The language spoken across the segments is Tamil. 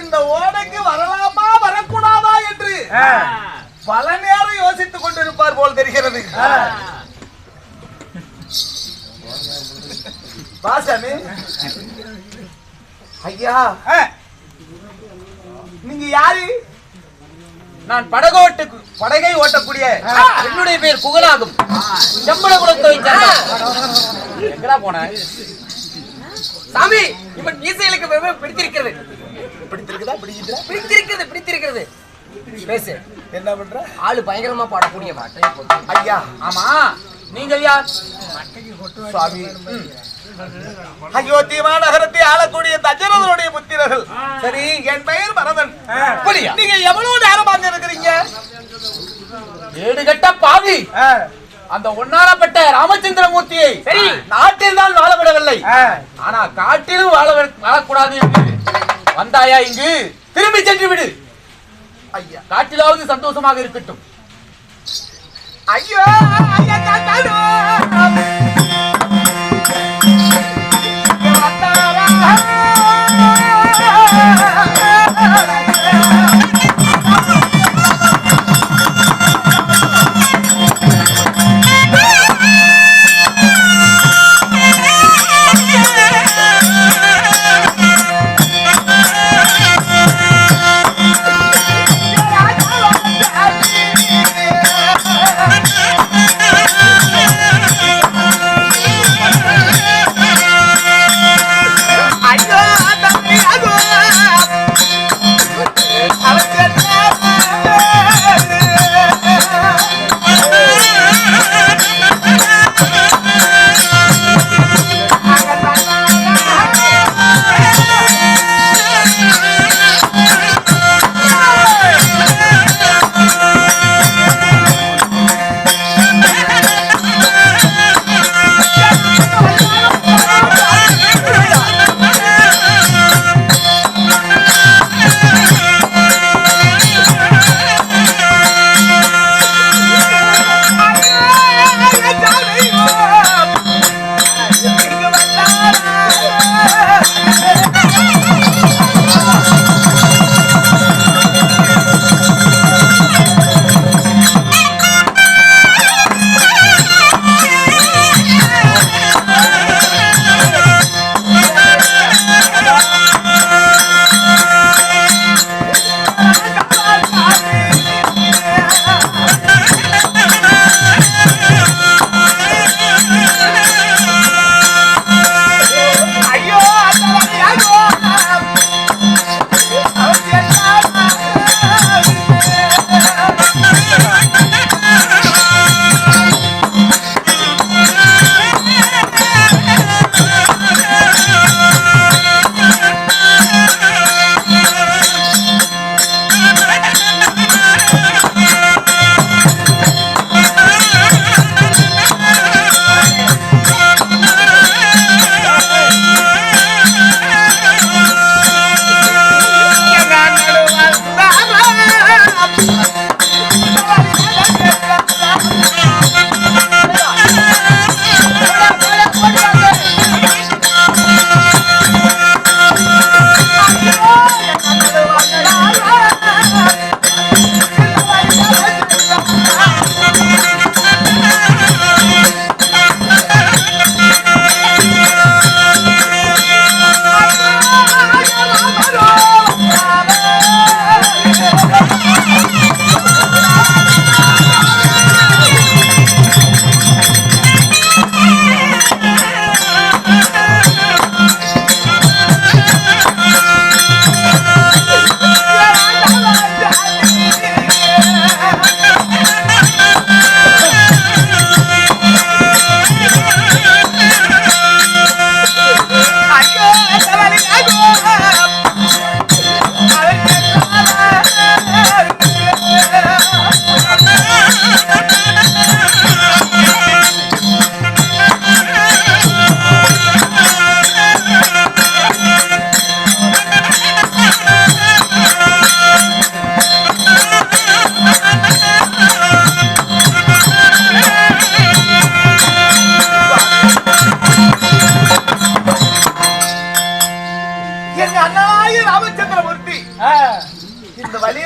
இந்த ஓடைக்கு வரலாமா வரக்கூடாதா என்று பல நேரம் யோசித்துக் கொண்டிருப்பார் போல் தெரிகிறது. பாசாமி ஐயா, நீங்க யாரு? நான் படகை ஓட்டக்கூடிய என்னுடைய பேர் புகழாகும். செம்படகுலத்தை எங்கடா போன சாமி? இவன் மீசைகளுக்கு பிடித்திருக்கிறது. பிடித்திருக்குதா? பிடித்திருக்கிறது பிடித்திருக்கிறது. பேசு. என்ன பண்ற? ஆளு பயங்கரமா பாடக்கூடிய ஐயா. ஆமா, நீங்கள் யார்? சுவாமி, அயோத்தி மாநகரத்தை ஆளக்கூடிய தசரதனுடைய புத்திரர்கள். சரி, என் பெயர் பரதன். நீங்க எவ்வளவு நேரம் அங்க இருக்கிறீங்க? ஏடுகட்ட பாவி, அந்த ஒன்னாரப்பட்ட ராமச்சந்திரமூர்த்தியை சரி நாட்டில் தான் வாழ விடவில்லை, ஆனா காட்டிலும் வாழக்கூடாது என்று வந்தாயா இங்கு? திரும்பி சென்று விடு. ஐயா, காட்டிலாவது சந்தோஷமாக இருக்கட்டும். ஐயோ ஐயா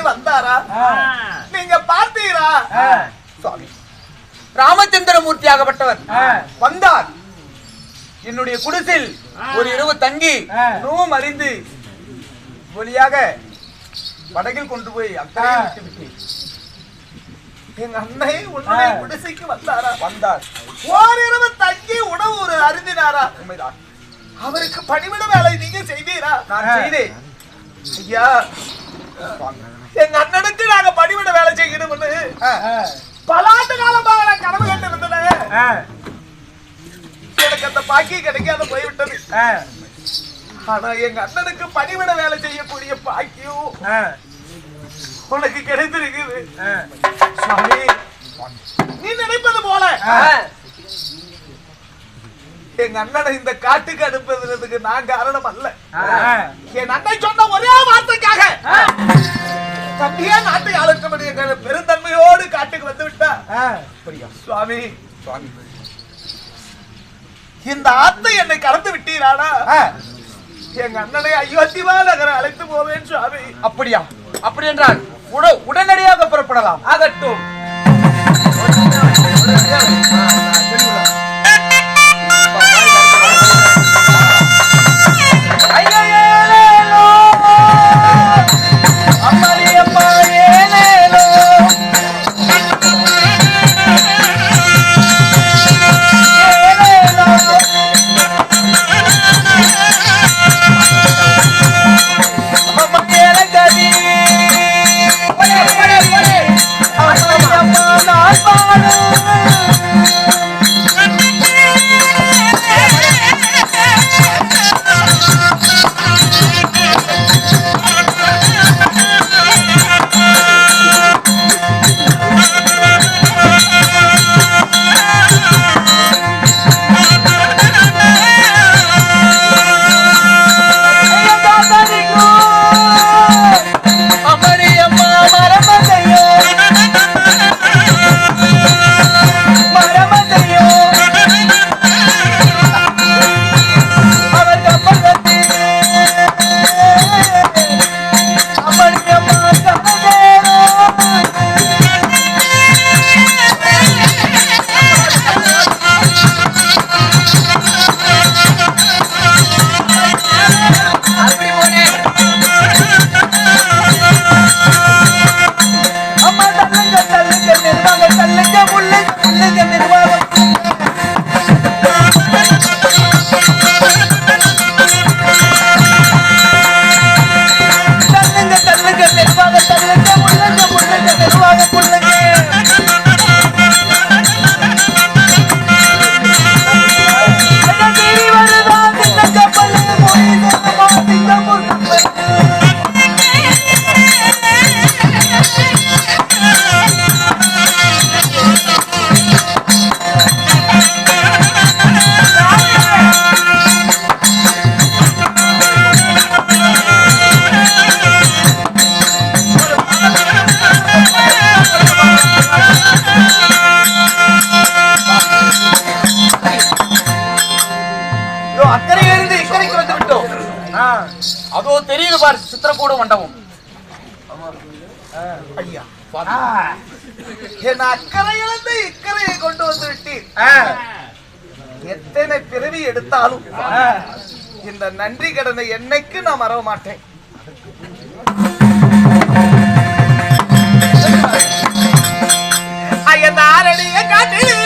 வந்தாரா? நீங்க பார்த்தீரா? சுவாமி ராமச்சந்திரமூர்த்தி ஆகப்பட்டவர் வந்தார். என்னுடைய குடிசில் ஒரு இரவு தங்கி நோம் அறிந்து வழியாக படகில் கொண்டு போய் அக்கறையில் விட்டு விட்டேன். எங்க அன்னை உன்னுடைய குடிசைக்கு வந்தாரா? வந்தார். ஓரிரவு தங்கி உணவு ஒரு அருந்தினாரா? உண்மைதான். அவருக்கு பணிவிட வேலை நீங்க செய்வீரா? நான் செய்தேன். ஐயா, எங்க அண்ணனுக்கு நாங்க பணிவிட வேலை செய்யணும்னு பல ஆண்டு காலமாக நான் கனவு கண்டு இருந்தேன். எனக்கு அந்த பாக்கியம் கிடைக்காத போய்விட்டது. ஆனா எங்க அண்ணனுக்கு பணிவிட வேலை செய்யக்கூடிய பாக்கியம் உனக்கு கிடைத்திருக்குது. சுவாமி, நீ நினைப்பது போல எங்க அண்ணனை இந்த காட்டுக்கு அனுப்புறதுக்கு நான் காரணம் அல்ல. என் அண்ணன் சொன்ன ஒரே வார்த்தைக்காக தம்பியே நாட்டை ஆளுக்கும்படி பெருந்தன்மையோடு காட்டுக்கு வந்து விட்டா. சுவாமி, இந்த ஆத்தை என்னை கலந்து விட்டீரானா எங்க அண்ணனை அயோத்தியா நகரை அழைத்து போவேன் சுவாமி. அப்படியா? அப்படி என்றால் உடனடியாக புறப்படலாம். ஆகட்டும். அதோ தெரியுது பாரு சித்திரக்கூட மண்டபம். ஐயா, என் அக்கறையிலிருந்து இக்கரையை கொண்டு வந்து விட்டீர். எத்தனை பிறவி எடுத்தாலும் இந்த நன்றி கடனை என்னைக்கு நான் மறக்க மாட்டேன். ஐயனாரடிய காட்டில்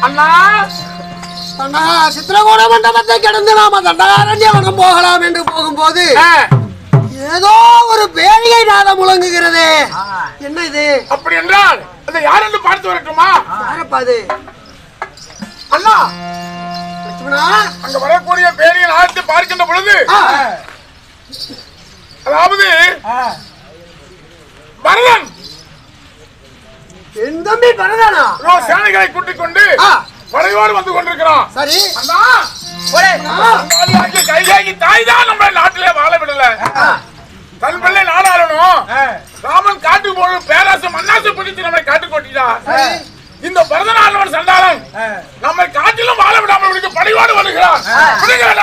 அண்ணா அண்ணா சித்திரகூட மண்டபத்தை கிடந்து நாம தண்டகாரண்யவனம் போகலாம் என்று போகும்போது ஏதோ ஒரு பேரிகை நாதம் முழங்குகிறது. என்ன இது? அப்படி என்றால் அதை யார் என்று பார்த்து வரட்டுமா? யாரப்பா அது? அண்ணா லட்சுமணா, அங்க வரக்கூடிய பேரிகை நாதத்தை பார்க்கின்ற பொழுது அதாவது பரதன் என் தம்பி பரதானா சேனைகளை கூட்டிக் கொண்டு படையோடு வந்து கொண்டிருக்கிறான். சரி அண்ணா கைகாகி தாய் தான் நம்ம நாட்டிலே வாழ விடல. தன் பிள்ளை நாடாளணும். ராமன் காட்டுக்கு போய் பேராசை மண்ணாசை பிடித்து நம்மை காட்டுக்கு ஓட்டிட்டா. இந்த பரதநாளவன் சண்டாளன் நம்மை காட்டிலும் வாழ விடாமல் விடுக்க படையோடு வருகிறான்.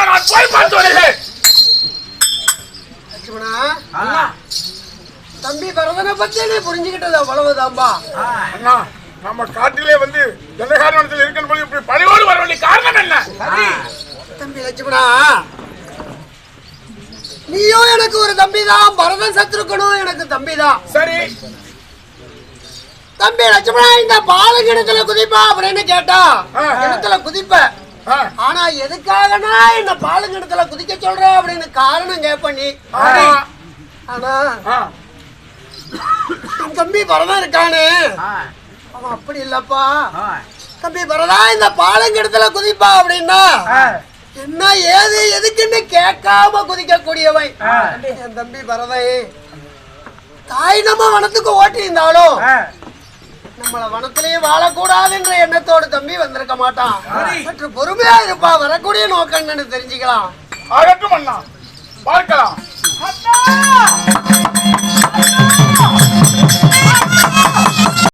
நான் போய் பார்த்து வருகிறேன். லட்சுமணா, தம்பி பரதனை பத்தி நீ புரிஞ்சுக்கிட்டது அவ்வளவுதான்பா. அண்ணா நம்ம காட்டிலே வந்து எந்த காரணத்தில் இருக்கிற போது இப்படி படையோடு வர வேண்டிய காரணம் என்ன? தம்பி லட்சுமணா, நீயும் எனக்கு ஒரு தம்பி தான். பரதன் சத்ருக்கனும் எனக்கு தம்பி தான். சரி தம்பி லட்சுமணா, இந்த பாலு கிணத்துல குதிப்பா அப்படின்னு கேட்டா கிணத்துல குதிப்ப. ஆனா எதுக்காகனா இந்த பாலு கிணத்துல குதிக்க சொல்ற அப்படின்னு காரணம் கேப்ப நீ. ஆனா என் தம்பி பரதன் இருக்கானே, அவன் அப்படி இல்லப்பா. தம்பி பரதா, இந்த பாலங்கிடத்துல குதிப்பா அப்படின்னா என்ன ஏது எதுக்குன்னு கேட்காம குதிக்க கூடியவன் என் தம்பி பரதை. தாய் நம்ம வனத்துக்கு ஓட்டி இருந்தாலும் நம்மள வனத்திலேயே வாழக்கூடாதுன்ற எண்ணத்தோடு தம்பி வந்திருக்க மாட்டான். சற்று பொறுமையா இருப்பா, வரக்கூடிய நோக்கம் என்னன்னு தெரிஞ்சுக்கலாம். ஆகட்டும் அண்ணா, பார்க்கலாம்.